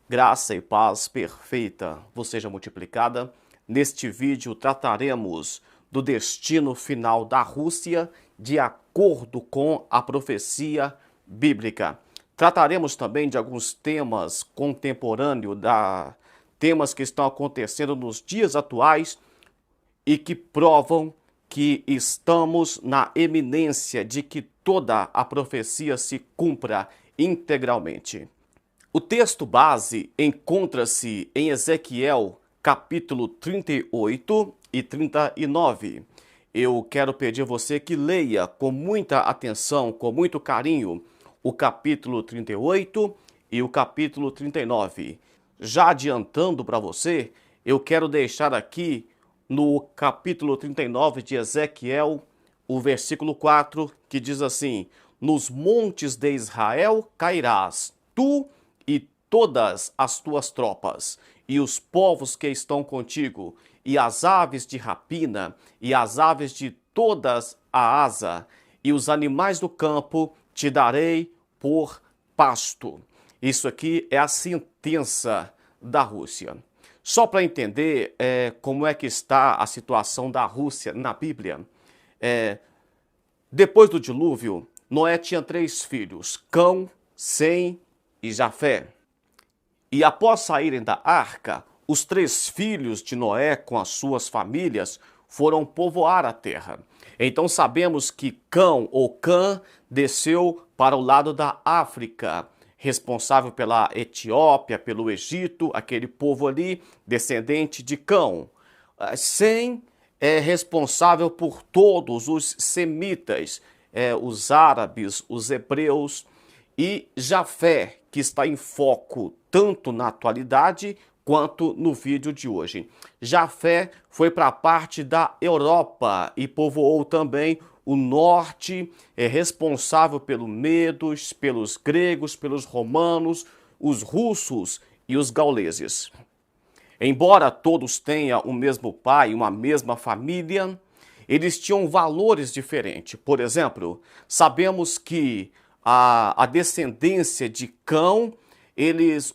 Graça e paz perfeita vos seja multiplicada. Neste vídeo trataremos do destino final da Rússia de acordo com a profecia bíblica. Trataremos também de alguns temas contemporâneos, temas que estão acontecendo nos dias atuais e que provam que estamos na eminência de que toda a profecia se cumpra integralmente. O texto base encontra-se em Ezequiel, capítulo 38 e 39. Eu quero pedir a você que leia com muita atenção, com muito carinho, o capítulo 38 e o capítulo 39. Já adiantando para você, eu quero deixar aqui no capítulo 39 de Ezequiel, o versículo 4, que diz assim: Nos montes de Israel cairás, tu e todas as tuas tropas, e os povos que estão contigo, e as aves de rapina, e as aves de todas a asa, e os animais do campo te darei por pasto. Isso aqui é a sentença da Rússia. Só para entender como é que está a situação da Rússia na Bíblia, depois do dilúvio, Noé tinha 3 filhos, Cão, Sem e Jafé. E após saírem da arca, os 3 filhos de Noé com as suas famílias foram povoar a terra. Então sabemos que Cão ou Cã desceu para o lado da África, responsável pela Etiópia, pelo Egito, aquele povo ali, descendente de Cão. Sem é responsável por todos os semitas, os árabes, os hebreus, e Jafé, que está em foco tanto na atualidade quanto no vídeo de hoje. Jafé foi para a parte da Europa e povoou também o norte, responsável pelos medos, pelos gregos, pelos romanos, os russos e os gauleses. Embora todos tenham o mesmo pai, uma mesma família, eles tinham valores diferentes. Por exemplo, sabemos que a descendência de Cão,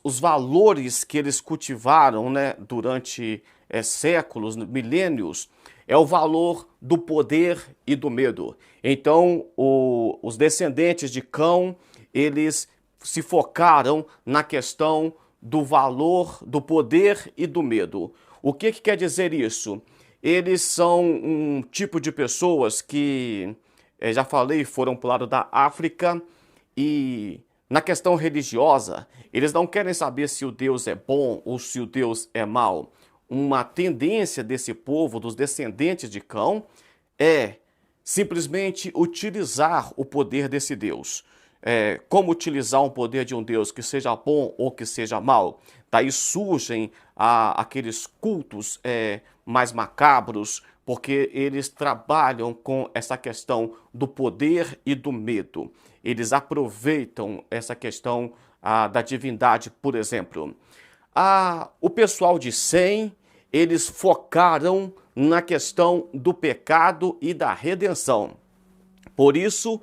os valores que eles cultivaram, né, durante séculos, milênios, é o valor do poder e do medo. Então, os descendentes de Cão, eles se focaram na questão do valor, do poder e do medo. O que quer dizer isso? Eles são um tipo de pessoas que, já falei, foram para o lado da África e na questão religiosa, eles não querem saber se o Deus é bom ou se o Deus é mau. Uma tendência desse povo, dos descendentes de Cão, é simplesmente utilizar o poder desse Deus. Como utilizar um poder de um Deus que seja bom ou que seja mau. Daí surgem aqueles cultos mais macabros, porque eles trabalham com essa questão do poder e do medo. Eles aproveitam essa questão da divindade, por exemplo. O pessoal de Sem, eles focaram na questão do pecado e da redenção. Por isso,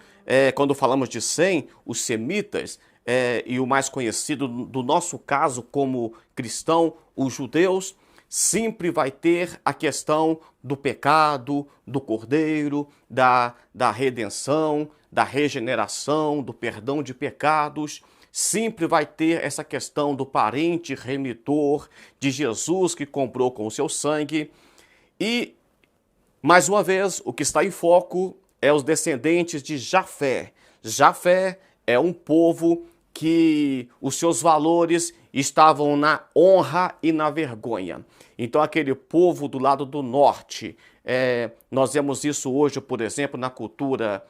quando falamos de Sem, os semitas, e o mais conhecido do nosso caso como cristão, os judeus, sempre vai ter a questão do pecado, do cordeiro, da redenção, da regeneração, do perdão de pecados. Sempre vai ter essa questão do parente remitor de Jesus que comprou com o seu sangue. E, mais uma vez, o que está em foco é os descendentes de Jafé. Jafé é um povo que os seus valores estavam na honra e na vergonha. Então, aquele povo do lado do norte, nós vemos isso hoje, por exemplo, na cultura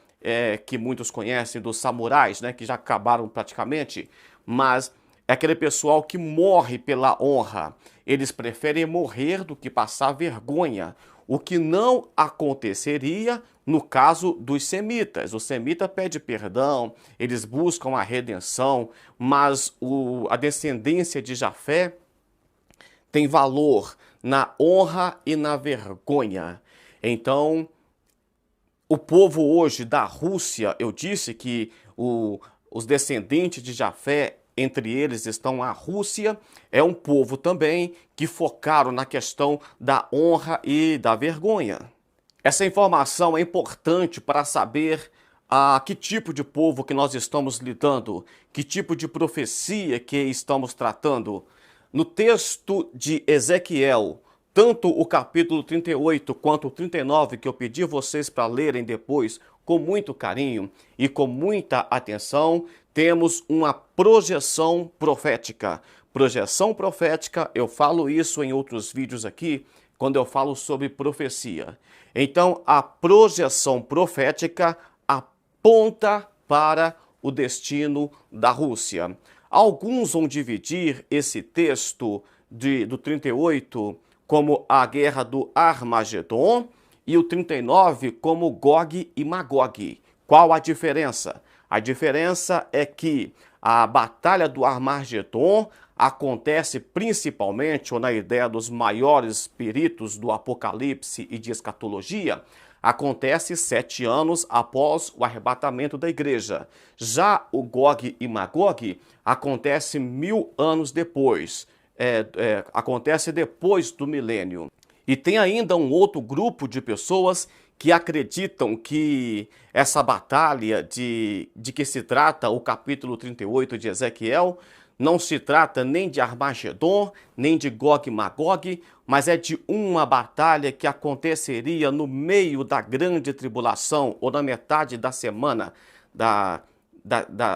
que muitos conhecem dos samurais, né, que já acabaram praticamente, mas é aquele pessoal que morre pela honra. Eles preferem morrer do que passar vergonha, o que não aconteceria no caso dos semitas. O semita pede perdão, eles buscam a redenção, mas a descendência de Jafé tem valor na honra e na vergonha. Então, o povo hoje da Rússia, eu disse que os descendentes de Jafé entre eles estão a Rússia, é um povo também que focaram na questão da honra e da vergonha. Essa informação é importante para saber a que tipo de povo que nós estamos lidando, que tipo de profecia que estamos tratando. No texto de Ezequiel, tanto o capítulo 38 quanto o 39, que eu pedi vocês para lerem depois com muito carinho e com muita atenção, temos uma projeção profética. Projeção profética, eu falo isso em outros vídeos aqui, quando eu falo sobre profecia. Então, a projeção profética aponta para o destino da Rússia. Alguns vão dividir esse texto do 38 como a guerra do Armagedon e o 39 como Gog e Magog. Qual a diferença? A diferença é que a batalha do Armagedon acontece principalmente, ou na ideia dos maiores peritos do Apocalipse e de escatologia, acontece 7 anos após o arrebatamento da igreja. Já o Gog e Magog acontece 1000 anos depois, acontece depois do milênio. E tem ainda um outro grupo de pessoas que acreditam que essa batalha de que se trata o capítulo 38 de Ezequiel não se trata nem de Armagedon, nem de Gog e Magog, mas é de uma batalha que aconteceria no meio da grande tribulação, ou na metade da semana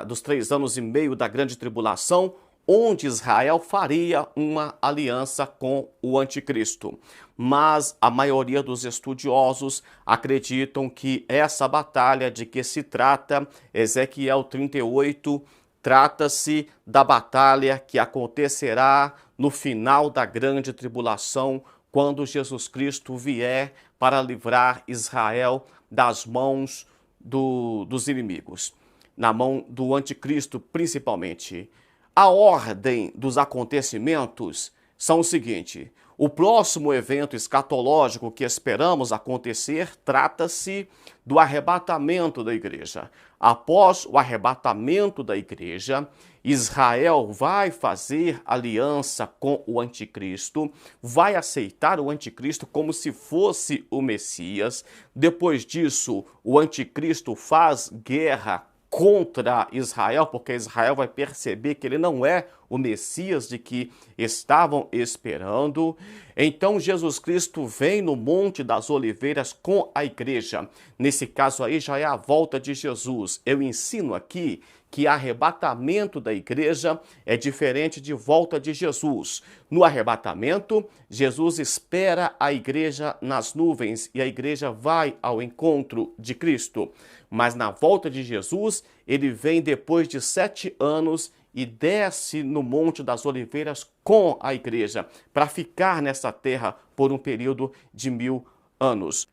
dos 3 anos e meio da grande tribulação, onde Israel faria uma aliança com o anticristo. Mas a maioria dos estudiosos acreditam que essa batalha de que se trata, Ezequiel 38, trata-se da batalha que acontecerá no final da grande tribulação, quando Jesus Cristo vier para livrar Israel das mãos dos inimigos, na mão do anticristo principalmente. A ordem dos acontecimentos são o seguinte: o próximo evento escatológico que esperamos acontecer trata-se do arrebatamento da igreja. Após o arrebatamento da igreja, Israel vai fazer aliança com o anticristo, vai aceitar o anticristo como se fosse o Messias. Depois disso, o anticristo faz guerra contra Israel, porque Israel vai perceber que ele não é o Messias de que estavam esperando. Então Jesus Cristo vem no Monte das Oliveiras com a igreja. Nesse caso aí já é a volta de Jesus. Eu ensino aqui que arrebatamento da igreja é diferente de volta de Jesus. No arrebatamento, Jesus espera a igreja nas nuvens e a igreja vai ao encontro de Cristo. Mas na volta de Jesus, ele vem depois de 7 anos e desce no Monte das Oliveiras com a igreja, para ficar nessa terra por um período de 1000 anos.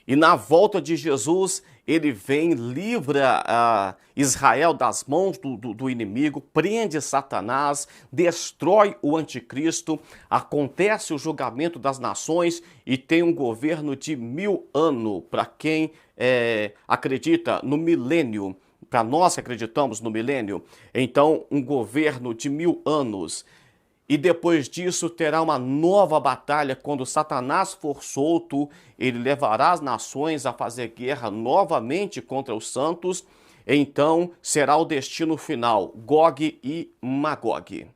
E na volta de Jesus, ele vem, livra Israel das mãos do inimigo, prende Satanás, destrói o anticristo, acontece o julgamento das nações e tem um governo de 1000 anos para quem acredita no milênio. Para nós que acreditamos no milênio, então um governo de 1000 anos. E depois disso terá uma nova batalha quando Satanás for solto, ele levará as nações a fazer guerra novamente contra os santos, então será o destino final, Gog e Magog.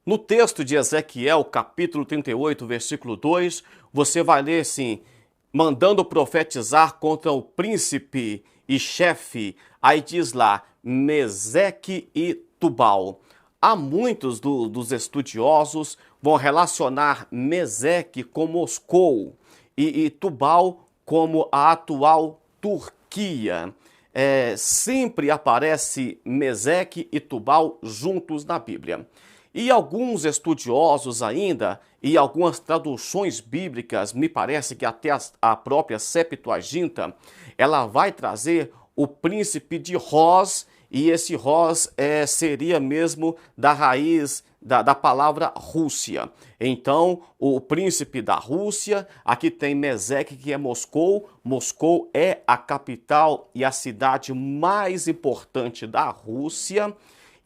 No texto de Ezequiel, capítulo 38, versículo 2, você vai ler assim: mandando profetizar contra o príncipe e chefe, aí diz lá, Meseque e Tubal. Há muitos dos estudiosos vão relacionar Meseque com Moscou e Tubal como a atual Turquia. Sempre aparece Meseque e Tubal juntos na Bíblia. E alguns estudiosos ainda, e algumas traduções bíblicas, me parece que até a própria Septuaginta, ela vai trazer o príncipe de Roz, e esse Roz seria mesmo da raiz da palavra Rússia. Então, o príncipe da Rússia, aqui tem Meseque, que é Moscou. Moscou é a capital e a cidade mais importante da Rússia.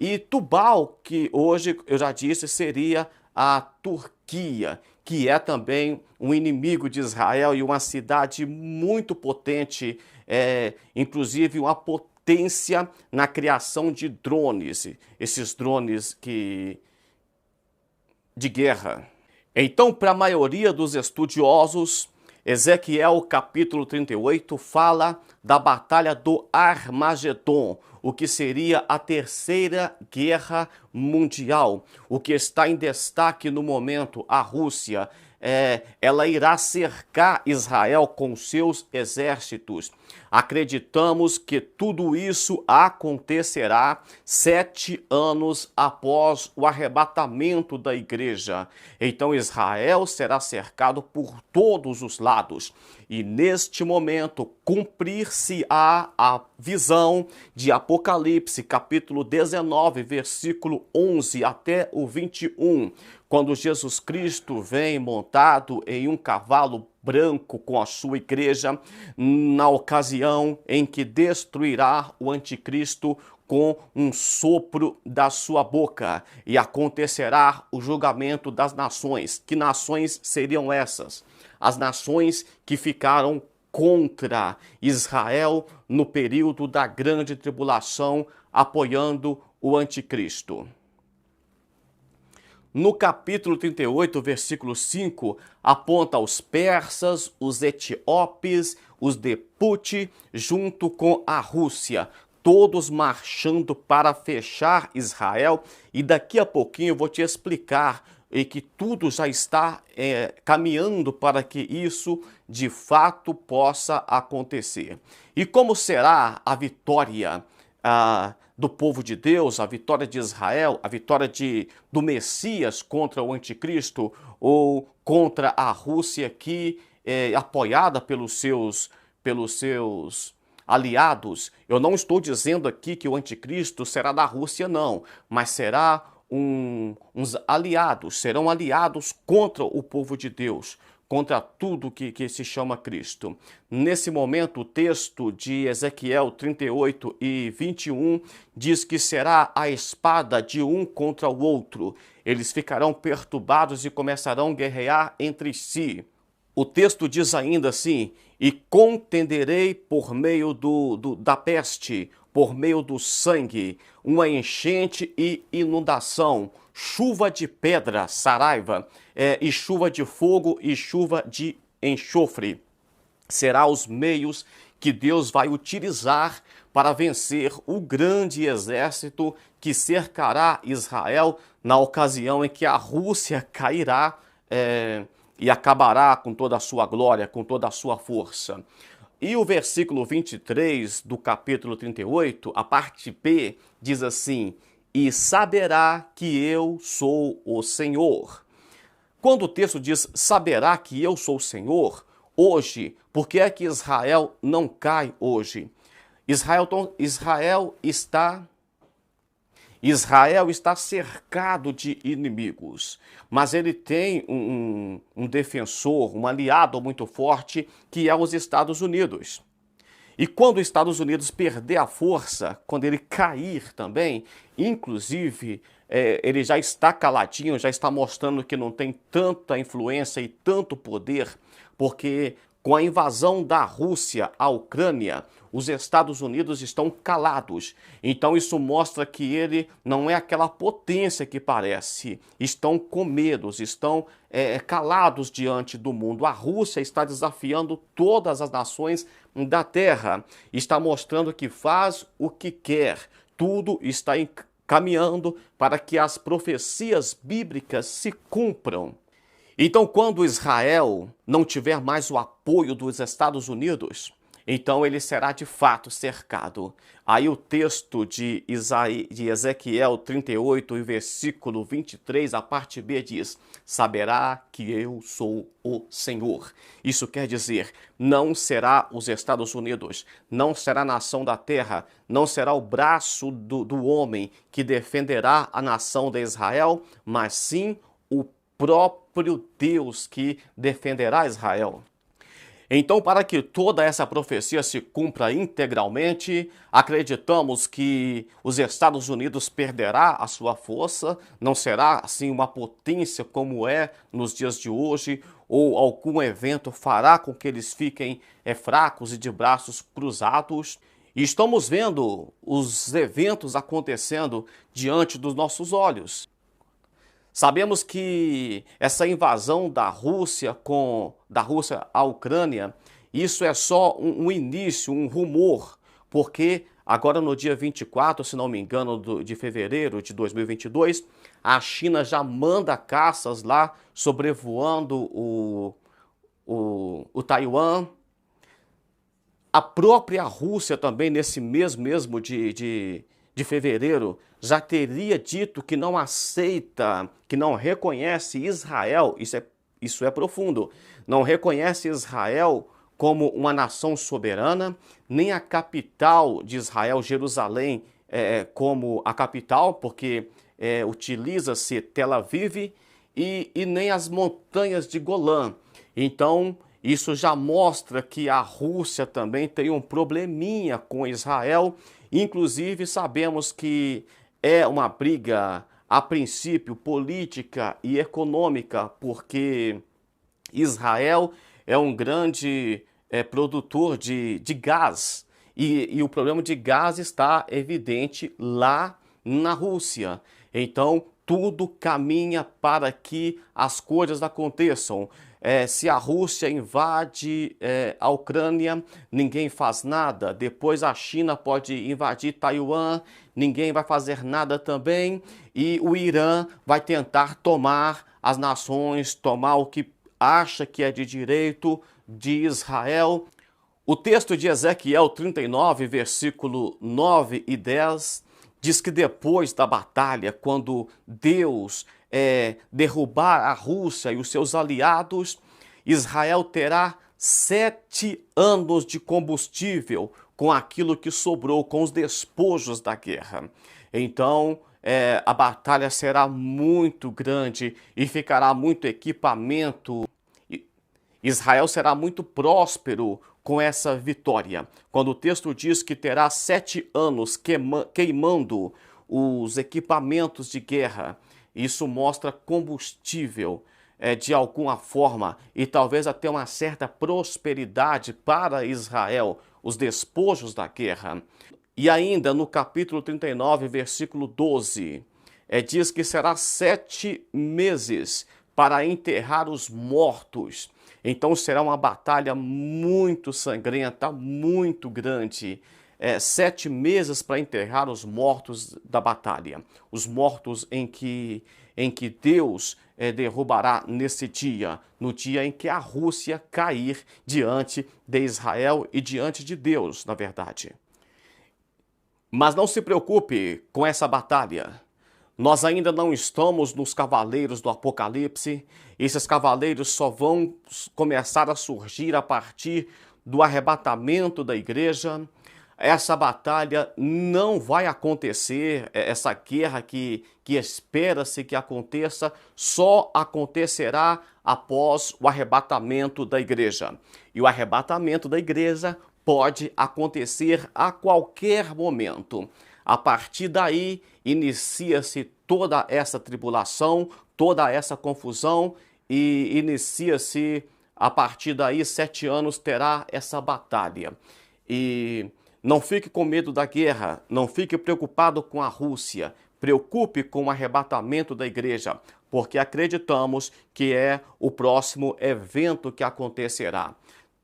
E Tubal, que hoje eu já disse, seria a Turquia, que é também um inimigo de Israel e uma cidade muito potente, inclusive uma potência na criação de drones, esses drones de guerra. Então, para a maioria dos estudiosos, Ezequiel capítulo 38 fala da batalha do Armagedon, o que seria a terceira guerra mundial. O que está em destaque no momento, a Rússia, ela irá cercar Israel com seus exércitos. Acreditamos que tudo isso acontecerá 7 anos após o arrebatamento da igreja. Então Israel será cercado por todos os lados. E neste momento cumprir-se-á a visão de Apocalipse, capítulo 19, versículo 11 até o 21, quando Jesus Cristo vem montado em um cavalo branco com a sua igreja, na ocasião em que destruirá o anticristo com um sopro da sua boca, e acontecerá o julgamento das nações. Que nações seriam essas? As nações que ficaram contra Israel no período da grande tribulação, apoiando o anticristo. No capítulo 38, versículo 5, aponta os persas, os etíopes, os de Put, junto com a Rússia, todos marchando para fechar Israel. E daqui a pouquinho eu vou te explicar que tudo já está caminhando para que isso de fato possa acontecer. E como será a vitória do povo de Deus, a vitória de Israel, a vitória do Messias contra o anticristo ou contra a Rússia que é apoiada pelos seus aliados? Eu não estou dizendo aqui que o anticristo será da Rússia, não, mas será uns aliados, serão aliados contra o povo de Deus, contra tudo que se chama Cristo. Nesse momento, o texto de Ezequiel 38 e 21 diz que será a espada de um contra o outro. Eles ficarão perturbados e começarão a guerrear entre si. O texto diz ainda assim: e contenderei por meio da peste, por meio do sangue, uma enchente e inundação, chuva de pedra, saraiva, e chuva de fogo e chuva de enxofre. Será os meios que Deus vai utilizar para vencer o grande exército que cercará Israel na ocasião em que a Rússia cairá e acabará com toda a sua glória, com toda a sua força. E o versículo 23 do capítulo 38, a parte B, diz assim: e saberá que eu sou o Senhor. Quando o texto diz saberá que eu sou o Senhor, hoje, por que é que Israel não cai hoje? Israel está cercado de inimigos, mas ele tem um defensor, um aliado muito forte, que é os Estados Unidos. E quando os Estados Unidos perder a força, quando ele cair também, inclusive, ele já está caladinho, já está mostrando que não tem tanta influência e tanto poder, porque com a invasão da Rússia à Ucrânia, os Estados Unidos estão calados. Então isso mostra que ele não é aquela potência que parece. Estão com medos, estão calados diante do mundo. A Rússia está desafiando todas as nações da Terra. Está mostrando que faz o que quer. Tudo está caminhando para que as profecias bíblicas se cumpram. Então, quando Israel não tiver mais o apoio dos Estados Unidos, então ele será de fato cercado. Aí o texto de Ezequiel 38, e versículo 23, a parte B diz: saberá que eu sou o Senhor. Isso quer dizer, não será os Estados Unidos, não será a nação da terra, não será o braço do homem que defenderá a nação de Israel, mas sim o próprio Deus que defenderá Israel. Então, para que toda essa profecia se cumpra integralmente, acreditamos que os Estados Unidos perderá a sua força, não será assim uma potência como é nos dias de hoje, ou algum evento fará com que eles fiquem fracos e de braços cruzados. E estamos vendo os eventos acontecendo diante dos nossos olhos. Sabemos que essa invasão da Rússia à Ucrânia, isso é só um início, um rumor, porque agora no dia 24, se não me engano, de fevereiro de 2022, a China já manda caças lá sobrevoando o Taiwan. A própria Rússia também, nesse mês mesmo de fevereiro, já teria dito que não aceita, que não reconhece Israel, isso é profundo, não reconhece Israel como uma nação soberana, nem a capital de Israel, Jerusalém, como a capital, porque utiliza-se Tel Aviv, e nem as montanhas de Golã. Então, isso já mostra que a Rússia também tem um probleminha com Israel. Inclusive, sabemos que é uma briga, a princípio, política e econômica, porque Israel é um grande produtor de gás. E o problema de gás está evidente lá na Rússia. Então, tudo caminha para que as coisas aconteçam. Se a Rússia invade a Ucrânia, ninguém faz nada. Depois a China pode invadir Taiwan, ninguém vai fazer nada também. E o Irã vai tentar tomar as nações, tomar o que acha que é de direito de Israel. O texto de Ezequiel 39, versículo 9 e 10, diz que depois da batalha, quando Deus derrubar a Rússia e os seus aliados, Israel terá 7 anos de combustível com aquilo que sobrou, com os despojos da guerra. Então, a batalha será muito grande e ficará muito equipamento. Israel será muito próspero com essa vitória. Quando o texto diz que terá 7 anos queimando os equipamentos de guerra, isso mostra combustível de alguma forma e talvez até uma certa prosperidade para Israel, os despojos da guerra. E ainda no capítulo 39, versículo 12, diz que será 7 meses para enterrar os mortos. Então será uma batalha muito sangrenta, muito grande. 7 meses para enterrar os mortos da batalha. Os mortos em que Deus derrubará nesse dia, no dia em que a Rússia cair diante de Israel e diante de Deus, na verdade. Mas não se preocupe com essa batalha. Nós ainda não estamos nos cavaleiros do Apocalipse. Esses cavaleiros só vão começar a surgir a partir do arrebatamento da igreja. Essa batalha não vai acontecer, essa guerra que espera-se que aconteça, só acontecerá após o arrebatamento da igreja. E o arrebatamento da igreja pode acontecer a qualquer momento. A partir daí, inicia-se toda essa tribulação, toda essa confusão e inicia-se, a partir daí, 7 anos terá essa batalha. E não fique com medo da guerra, não fique preocupado com a Rússia, preocupe com o arrebatamento da igreja, porque acreditamos que é o próximo evento que acontecerá.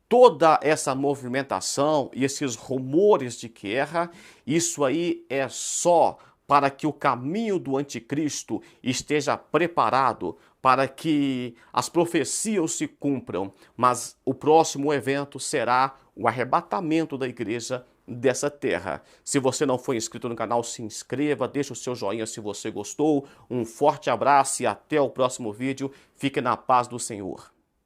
Toda essa movimentação e esses rumores de guerra, isso aí é só para que o caminho do anticristo esteja preparado, para que as profecias se cumpram, mas o próximo evento será o arrebatamento da igreja dessa terra. Se você não for inscrito no canal, se inscreva, deixe o seu joinha se você gostou. Um forte abraço e até o próximo vídeo. Fique na paz do Senhor.